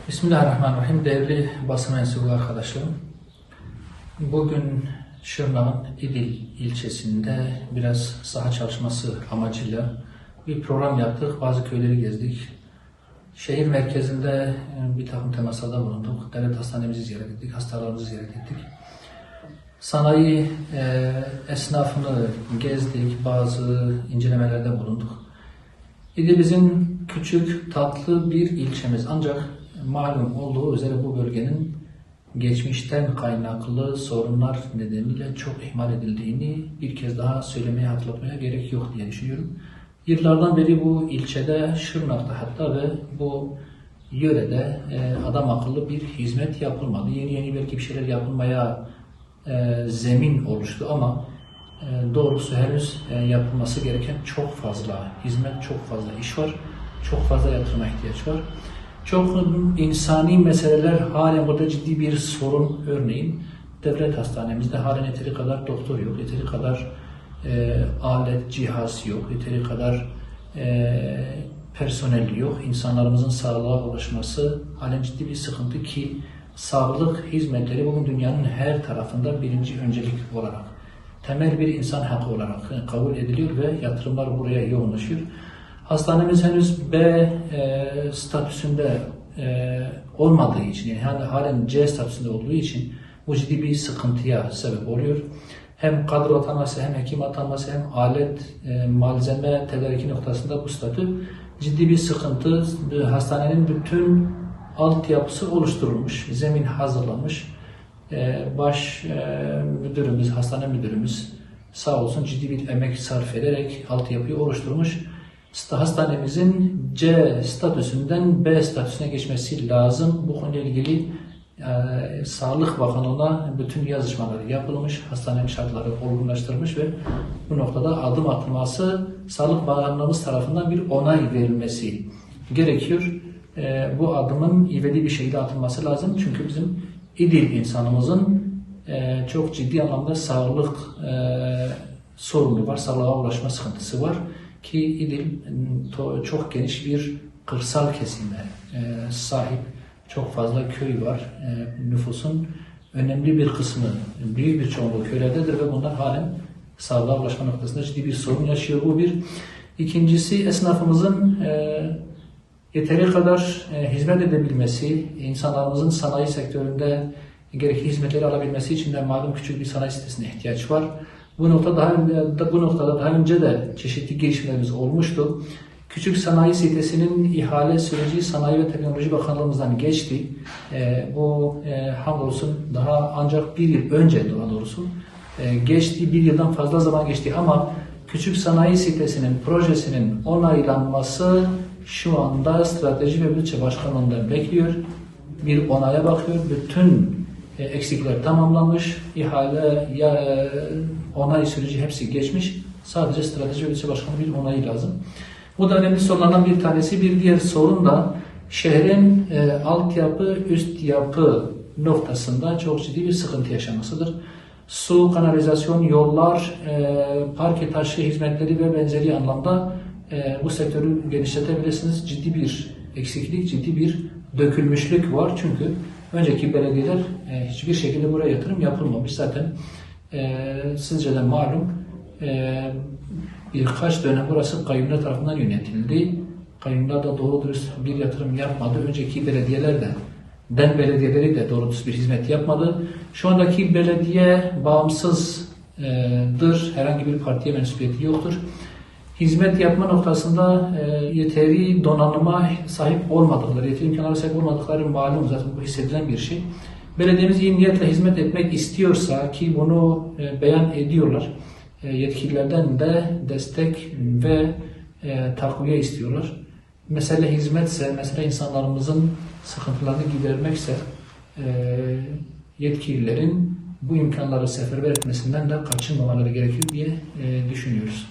Bismillahirrahmanirrahim. Değerli basın mensubu arkadaşlarım. Bugün Şırnak'ın İdil ilçesinde biraz saha çalışması amacıyla bir program yaptık. Bazı köyleri gezdik. Şehir merkezinde bir takım temaslarda bulunduk. Devlet hastanemizi ziyaret ettik, hastalarımızı ziyaret ettik. Sanayi esnafını gezdik, bazı incelemelerde bulunduk. İdil'imizin küçük, tatlı bir ilçemiz, ancak malum olduğu üzere bu bölgenin geçmişten kaynaklı sorunlar nedeniyle çok ihmal edildiğini bir kez daha söylemeye, hatırlatmaya gerek yok diye düşünüyorum. Yıllardan beri bu ilçede, Şırnak'ta hatta ve bu yörede adam akıllı bir hizmet yapılmadı. Yeni belki bir şeyler yapılmaya zemin oluştu ama doğrusu henüz yapılması gereken çok fazla hizmet, çok fazla iş var, çok fazla yatırıma ihtiyaç var. Çok insani meseleler halen burada ciddi bir sorun. Örneğin devlet hastanemizde halen yeteri kadar doktor yok, yeteri kadar alet, cihaz yok, yeteri kadar personel yok. İnsanlarımızın sağlığa ulaşması halen ciddi bir sıkıntı ki sağlık hizmetleri bugün dünyanın her tarafında birinci öncelik olarak, temel bir insan hakkı olarak kabul ediliyor ve yatırımlar buraya yoğunlaşıyor. Hastanemiz henüz B statüsünde olmadığı için, yani halen C statüsünde olduğu için bu ciddi bir sıkıntıya sebep oluyor. Hem kadro atanması, hem hekim atanması, hem alet, malzeme tedariki noktasında bu statü ciddi bir sıkıntı. Hastanenin bütün altyapısı oluşturulmuş, zemin hazırlanmış. Baş müdürümüz, hastane müdürümüz sağ olsun ciddi bir emek sarf ederek altyapıyı oluşturmuş. Hastanemizin C statüsünden B statüsüne geçmesi lazım. Bu konuyla ilgili Sağlık Bakanlığı'na bütün yazışmaları yapılmış, hastanenin şartları olgunlaştırılmış ve bu noktada adım atılması, Sağlık Bakanlığımız tarafından bir onay verilmesi gerekiyor. Bu adımın ivedi bir şekilde atılması lazım. Çünkü bizim İdil insanımızın çok ciddi anlamda sağlık sorunu var, sağlığa ulaşma sıkıntısı var ki İdil çok geniş bir kırsal kesime sahip, çok fazla köy var. Nüfusun önemli bir kısmı, büyük bir çoğunluğu köylerdedir ve bunlar halen sağlığa ulaşma noktasında ciddi bir sorun yaşıyor. Bu bir. İkincisi, esnafımızın yeteri kadar hizmet edebilmesi, insanlarımızın sanayi sektöründe gerekli hizmetleri alabilmesi için de malum küçük bir sanayi sitesine ihtiyaç var. Bu noktada daha önce de çeşitli girişimlerimiz olmuştu. Küçük sanayi sitesinin ihale süreci Sanayi ve Teknoloji Bakanlığımızdan geçti. Bu hamdolsun daha ancak bir yıl önce daha doğrusu geçti, bir yıldan fazla zaman geçti ama küçük sanayi sitesinin projesinin onaylanması şu anda Strateji ve Bütçe Başkanlığı'nda bekliyor. Bir onaya bakıyor. Bütün eksikler tamamlanmış. İhale, onay süreci hepsi geçmiş. Sadece Strateji ve Bütçe Başkanlığı bir onayı lazım. Bu da önemli sorunlardan bir tanesi. Bir diğer sorun da şehrin altyapı, üst yapı noktasında çok ciddi bir sıkıntı yaşamasıdır. Su, kanalizasyon, yollar, parke taşı hizmetleri ve benzeri anlamda bu sektörü genişletebilirsiniz. Ciddi bir eksiklik, ciddi bir dökülmüşlük var. Çünkü önceki belediyeler hiçbir şekilde buraya yatırım yapılmamış. Zaten sizce de malum birkaç dönem burası kayyumlar tarafından yönetildi. Kayyumlar da doğru dürüst bir yatırım yapmadı. Önceki belediyeler de, belediyeleri de doğru dürüst bir hizmet yapmadı. Şu andaki belediye bağımsızdır. Herhangi bir partiye mensubiyeti yoktur. Hizmet yapma noktasında yeteri donanıma sahip olmadıkları, yeteri imkanlara sahip olmadıkları malum, zaten bu hissedilen bir şey. Belediyemiz iyi niyetle hizmet etmek istiyorsa ki bunu beyan ediyorlar, yetkililerden de destek ve takviye istiyorlar. Mesele hizmetse, mesele insanlarımızın sıkıntılarını gidermekse yetkililerin bu imkanları seferber etmesinden de kaçınmamaları gerekiyor diye düşünüyoruz.